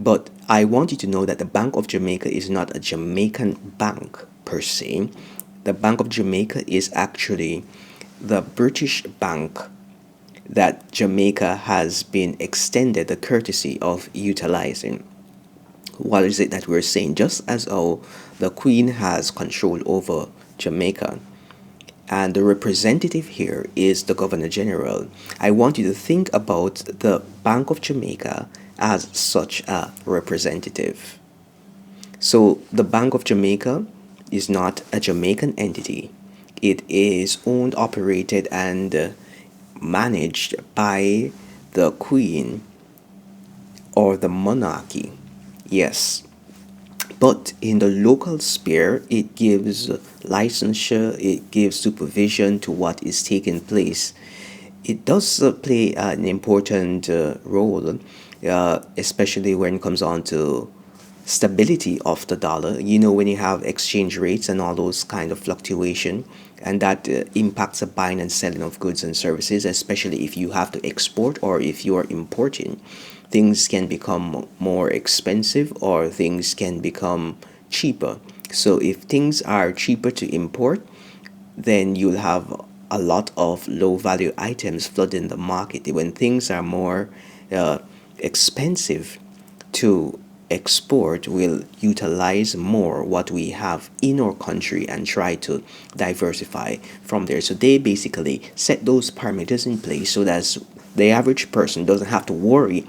But I want you to know that the Bank of Jamaica is not a Jamaican bank per se. The Bank of Jamaica is actually the British bank that Jamaica has been extended the courtesy of utilizing. What is it that we're saying? Just as how the Queen has control over Jamaica, and the representative here is the Governor General, I want you to think about the Bank of Jamaica as such a representative. So the Bank of Jamaica is not a Jamaican entity. It is owned, operated, and managed by the Queen or the monarchy. Yes. But in the local sphere, it gives licensure, it gives supervision to what is taking place. It does play an important role, especially when it comes on to stability of the dollar. You know, when you have exchange rates and all those kind of fluctuation, and that impacts the buying and selling of goods and services, especially if you have to export or if you are importing. Things can become more expensive or things can become cheaper. So if things are cheaper to import, then you'll have a lot of low value items flooding the market. When things are more uh, expensive to export, we'll utilize more what we have in our country and try to diversify from there. So they basically set those parameters in place so that the average person doesn't have to worry